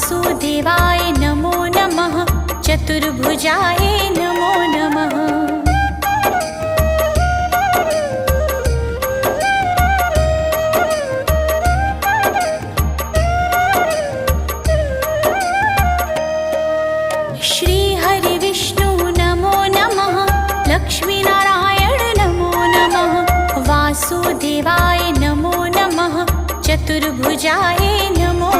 वासुदेवाय नमो नमः। चतुर्भुजाय नमो नमः। श्री हरि विष्णु नमो नमः। लक्ष्मीनारायण नमो नमः। वासुदेवाय नमो नमः। चतुर्भुजाय नमो